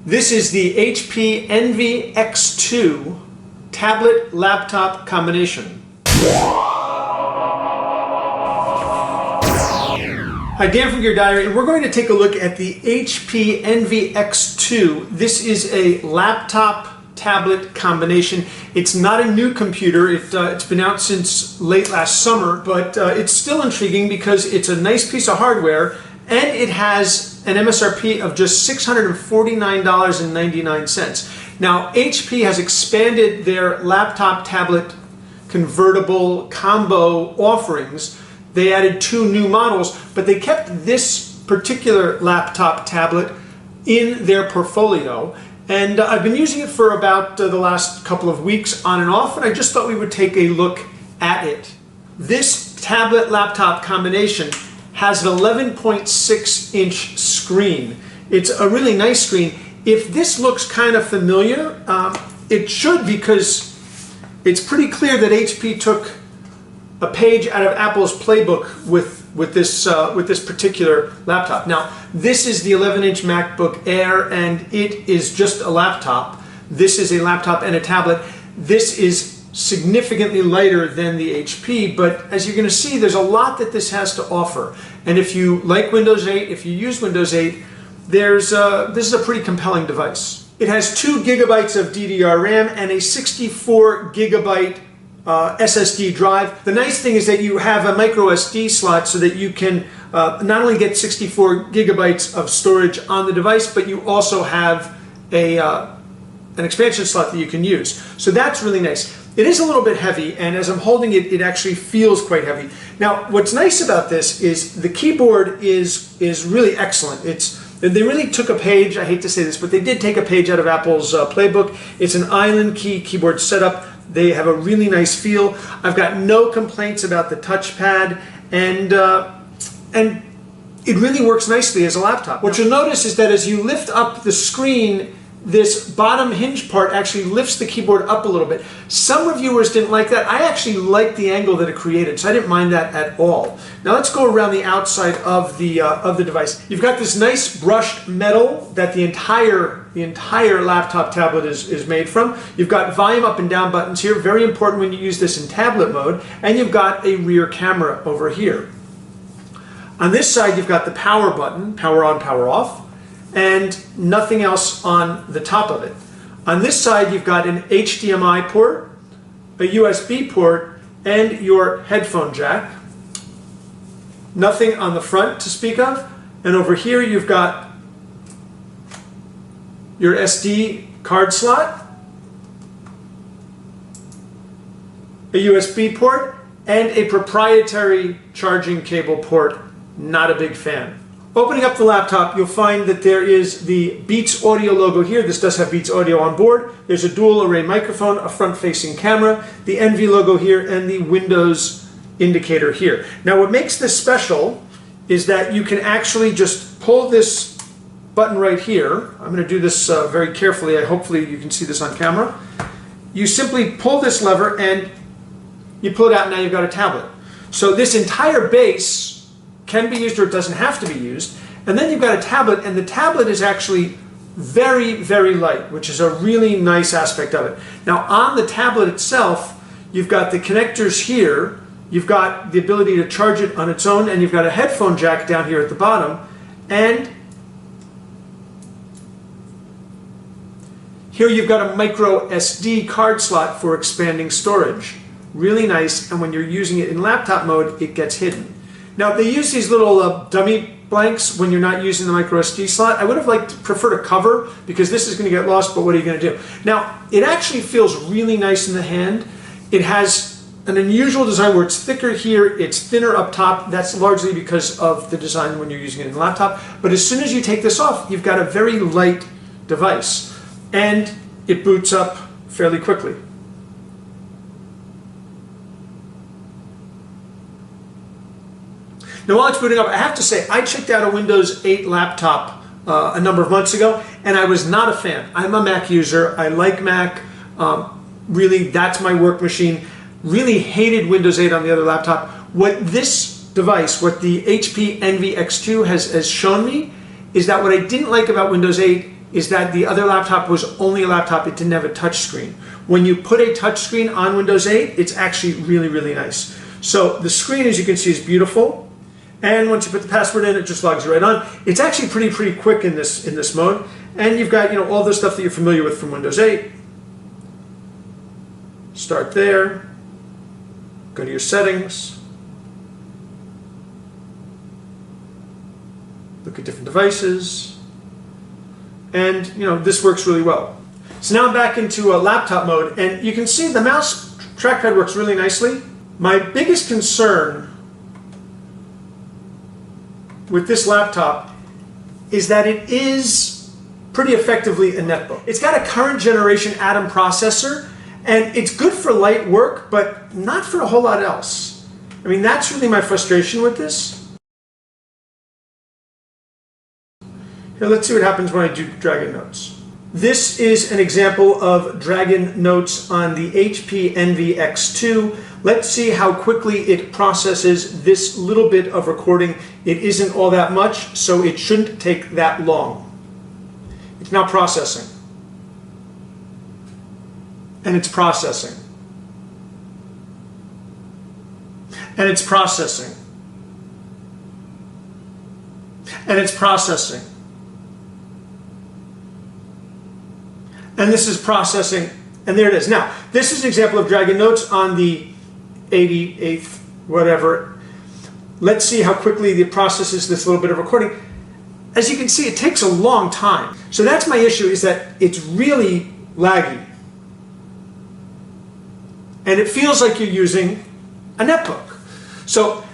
This is the HP Envy X2 tablet laptop combination. Hi, Dan from Gear Diary, and we're going to take a look at the HP Envy X2. This is a laptop tablet combination. It's not a new computer. It's been out since late last summer, but it's still intriguing because it's a nice piece of hardware and it has an MSRP of just $649.99. Now, HP has expanded their laptop tablet convertible combo offerings. They added 2 new models, but they kept this particular laptop tablet in their portfolio. And I've been using it for about the last couple of weeks on and off, and I just thought we would take a look at it. This tablet laptop combination has an 11.6-inch screen. It's a really nice screen. If this looks kind of familiar, it should, because it's pretty clear that HP took a page out of Apple's playbook with this particular laptop. Now, this is the 11-inch MacBook Air, and it is just a laptop. This is a laptop and a tablet. This is significantly lighter than the HP, but as you're going to see, there's a lot that this has to offer. And if you like Windows 8, if you use Windows 8, this is a pretty compelling device. It has 2 gigabytes of DDR RAM and a 64 gigabyte SSD drive. The nice thing is that you have a micro SD slot so that you can not only get 64 gigabytes of storage on the device, but you also have an expansion slot that you can use. So that's really nice. It is a little bit heavy, and as I'm holding it, it actually feels quite heavy. Now, what's nice about this is the keyboard is really excellent. They really took a page, I hate to say this, but they did take a page out of Apple's playbook. It's an island key keyboard setup. They have a really nice feel. I've got no complaints about the touchpad, and it really works nicely as a laptop. What you'll notice is that as you lift up the screen, this bottom hinge part actually lifts the keyboard up a little bit. Some reviewers didn't like that. I actually liked the angle that it created, so I didn't mind that at all. Now let's go around the outside of the device. You've got this nice brushed metal that the entire laptop tablet is made from. You've got volume up and down buttons here, very important when you use this in tablet mode, and you've got a rear camera over here. On this side, you've got the power button, power on, power off, and nothing else on the top of it. On this side, you've got an HDMI port, a USB port, and your headphone jack. Nothing on the front to speak of. And over here, you've got your SD card slot, a USB port, and a proprietary charging cable port. Not a big fan. Opening up the laptop, you'll find that there is the Beats Audio logo here. This does have Beats Audio on board. There's a dual array microphone, a front-facing camera, the Envy logo here, and the Windows indicator here. Now, what makes this special is that you can actually just pull this button right here. I'm going to do this very carefully. Hopefully you can see this on camera. You simply pull this lever and you pull it out, and now you've got a tablet. So this entire base can be used, or it doesn't have to be used. And then you've got a tablet, and the tablet is actually very, very light, which is a really nice aspect of it. Now, on the tablet itself, you've got the connectors here. You've got the ability to charge it on its own, and you've got a headphone jack down here at the bottom. And here you've got a micro SD card slot for expanding storage. Really nice, and when you're using it in laptop mode, it gets hidden. Now, they use these little dummy blanks when you're not using the micro SD slot. I would have preferred a cover, because this is going to get lost, but what are you going to do? Now, it actually feels really nice in the hand. It has an unusual design where it's thicker here, it's thinner up top. That's largely because of the design when you're using it in a laptop. But as soon as you take this off, you've got a very light device, and it boots up fairly quickly. Now, while it's booting up, I have to say, I checked out a Windows 8 laptop a number of months ago, and I was not a fan. I'm a Mac user. I like Mac. Really, that's my work machine. Really hated Windows 8 on the other laptop. What this device, what the HP Envy X2 has shown me, is that what I didn't like about Windows 8 is that the other laptop was only a laptop, it didn't have a touch screen. When you put a touch screen on Windows 8, it's actually really, really nice. So the screen, as you can see, is beautiful. And once you put the password in, it just logs you right on. It's actually pretty quick in this mode. And you've got, all the stuff that you're familiar with from Windows 8. Start there. Go to your settings. Look at different devices. And, this works really well. So now I'm back into a laptop mode, and you can see the mouse trackpad works really nicely. My biggest concern with this laptop is that it is pretty effectively a netbook. It's got a current generation Atom processor, and it's good for light work, but not for a whole lot else. I mean, that's really my frustration with this. Here, let's see what happens when I do Dragon Notes. This is an example of Dragon Notes on the HP Envy X2. Let's see how quickly it processes this little bit of recording. It isn't all that much, so it shouldn't take that long. It's now processing. And it's processing. And it's processing. And it's processing. And this is processing, and there it is. Now, this is an example of Dragon Notes on the 88th, whatever. Let's see how quickly it processes this little bit of recording. As you can see, it takes a long time. So that's my issue, is that it's really laggy. And it feels like you're using a netbook. So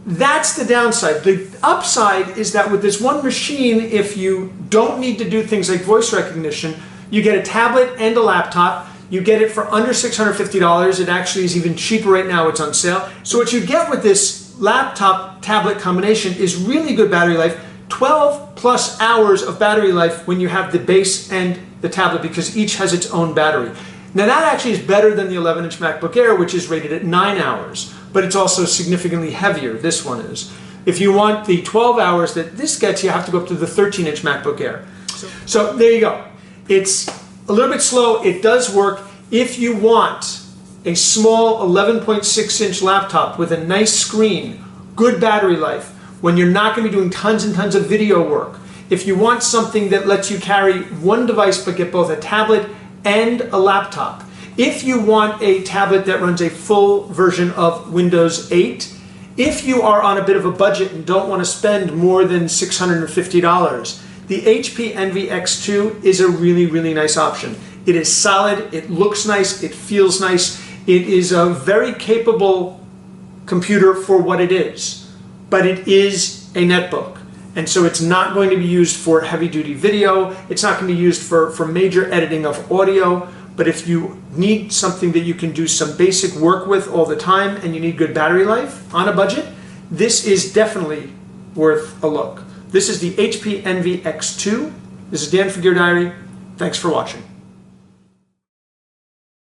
that's the downside. The upside is that with this one machine, if you don't need to do things like voice recognition, you get a tablet and a laptop. You get it for under $650. It actually is even cheaper right now. It's on sale. So what you get with this laptop-tablet combination is really good battery life. 12 plus hours of battery life when you have the base and the tablet, because each has its own battery. Now that actually is better than the 11-inch MacBook Air, which is rated at 9 hours, but it's also significantly heavier. This one is. If you want the 12 hours that this gets, you have to go up to the 13-inch MacBook Air. So there you go. It's a little bit slow. It does work. If you want a small 11.6-inch laptop with a nice screen, good battery life, when you're not going to be doing tons and tons of video work, if you want something that lets you carry one device but get both a tablet and a laptop, if you want a tablet that runs a full version of Windows 8, if you are on a bit of a budget and don't want to spend more than $650, the HP Envy X2 is a really, really nice option. It is solid, it looks nice, it feels nice. It is a very capable computer for what it is, but it is a netbook. And so it's not going to be used for heavy-duty video. It's not going to be used for major editing of audio. But if you need something that you can do some basic work with all the time and you need good battery life on a budget, this is definitely worth a look. This is the HP Envy X2. This is Dan for Gear Diary. Thanks for watching.